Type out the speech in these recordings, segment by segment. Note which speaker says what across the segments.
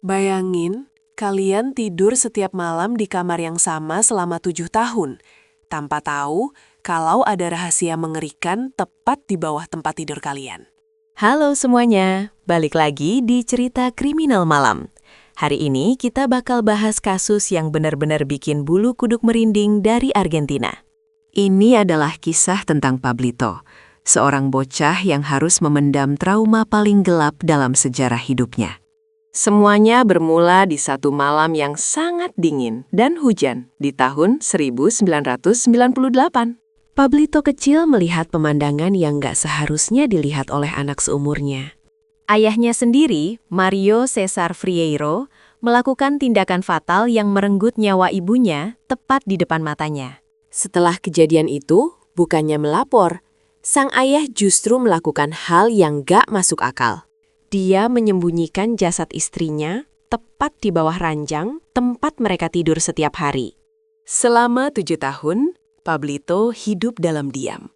Speaker 1: Bayangin, kalian tidur setiap malam di kamar yang sama selama 7 tahun, tanpa tahu kalau ada rahasia mengerikan tepat di bawah tempat tidur kalian.
Speaker 2: Halo semuanya, balik lagi di Cerita Kriminal Malam. Hari ini kita bakal bahas kasus yang benar-benar bikin bulu kuduk merinding dari Argentina.
Speaker 3: Ini adalah kisah tentang Pablito, seorang bocah yang harus memendam trauma paling gelap dalam sejarah hidupnya.
Speaker 2: Semuanya bermula di satu malam yang sangat dingin dan hujan di tahun 1998.
Speaker 3: Pablito kecil melihat pemandangan yang gak seharusnya dilihat oleh anak seumurnya.
Speaker 2: Ayahnya sendiri, Mario Cesar Frieiro, melakukan tindakan fatal yang merenggut nyawa ibunya tepat di depan matanya.
Speaker 3: Setelah kejadian itu, bukannya melapor, sang ayah justru melakukan hal yang gak masuk akal. Dia menyembunyikan jasad istrinya tepat di bawah ranjang tempat mereka tidur setiap hari.
Speaker 1: Selama 7 tahun, Pablito hidup dalam diam.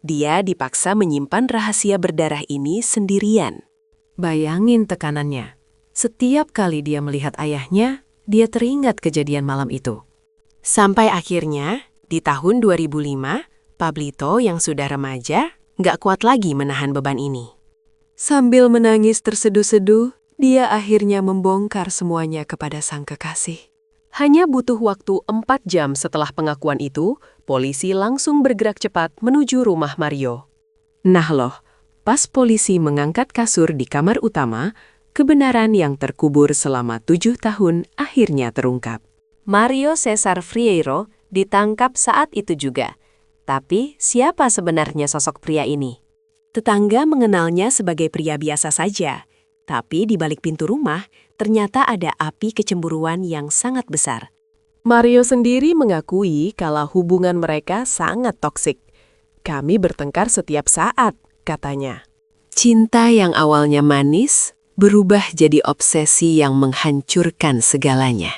Speaker 1: Dia dipaksa menyimpan rahasia berdarah ini sendirian.
Speaker 3: Bayangin tekanannya. Setiap kali dia melihat ayahnya, dia teringat kejadian malam itu.
Speaker 1: Sampai akhirnya, di tahun 2005, Pablito yang sudah remaja nggak kuat lagi menahan beban ini. Sambil menangis terseduh-seduh, dia akhirnya membongkar semuanya kepada sang kekasih. Hanya butuh waktu 4 jam setelah pengakuan itu, polisi langsung bergerak cepat menuju rumah Mario.
Speaker 3: Nah loh, pas polisi mengangkat kasur di kamar utama, kebenaran yang terkubur selama 7 tahun akhirnya terungkap.
Speaker 2: Mario Cesar Frieiro ditangkap saat itu juga. Tapi siapa sebenarnya sosok pria ini?
Speaker 1: Tetangga mengenalnya sebagai pria biasa saja, tapi di balik pintu rumah ternyata ada api kecemburuan yang sangat besar. Mario sendiri mengakui kalau hubungan mereka sangat toksik. Kami bertengkar setiap saat, katanya.
Speaker 3: Cinta yang awalnya manis berubah jadi obsesi yang menghancurkan segalanya.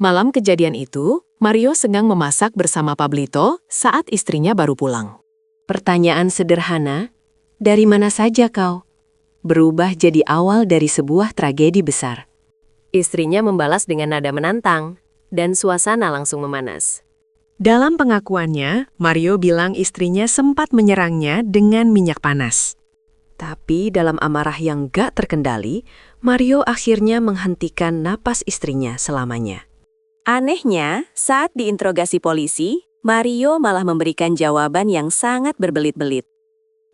Speaker 1: Malam kejadian itu, Mario sedang memasak bersama Pablito saat istrinya baru pulang.
Speaker 3: Pertanyaan sederhana, dari mana saja kau? Berubah jadi awal dari sebuah tragedi besar.
Speaker 2: Istrinya membalas dengan nada menantang, dan suasana langsung memanas.
Speaker 1: Dalam pengakuannya, Mario bilang istrinya sempat menyerangnya dengan minyak panas.
Speaker 3: Tapi dalam amarah yang gak terkendali, Mario akhirnya menghentikan napas istrinya selamanya.
Speaker 2: Anehnya, saat diinterogasi polisi, Mario malah memberikan jawaban yang sangat berbelit-belit.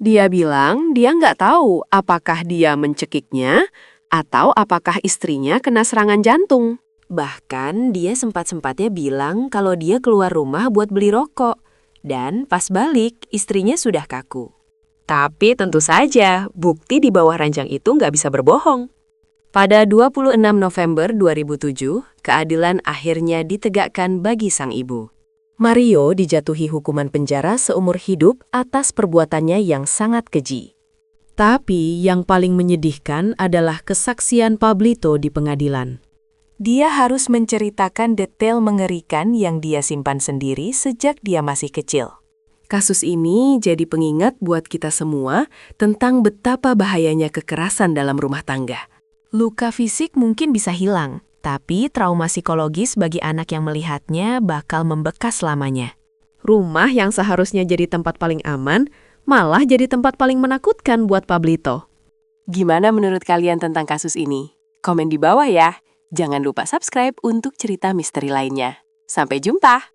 Speaker 1: Dia bilang dia nggak tahu apakah dia mencekiknya atau apakah istrinya kena serangan jantung.
Speaker 3: Bahkan dia sempat-sempatnya bilang kalau dia keluar rumah buat beli rokok. Dan pas balik, istrinya sudah kaku.
Speaker 1: Tapi tentu saja, bukti di bawah ranjang itu nggak bisa berbohong.
Speaker 2: Pada 26 November 2007, keadilan akhirnya ditegakkan bagi sang ibu.
Speaker 3: Mario dijatuhi hukuman penjara seumur hidup atas perbuatannya yang sangat keji.
Speaker 1: Tapi yang paling menyedihkan adalah kesaksian Pablito di pengadilan. Dia harus menceritakan detail mengerikan yang dia simpan sendiri sejak dia masih kecil. Kasus ini jadi pengingat buat kita semua tentang betapa bahayanya kekerasan dalam rumah tangga. Luka fisik mungkin bisa hilang, tapi trauma psikologis bagi anak yang melihatnya bakal membekas selamanya. Rumah yang seharusnya jadi tempat paling aman, malah jadi tempat paling menakutkan buat Pablito. Gimana menurut kalian tentang kasus ini? Komen di bawah ya. Jangan lupa subscribe untuk cerita misteri lainnya. Sampai jumpa!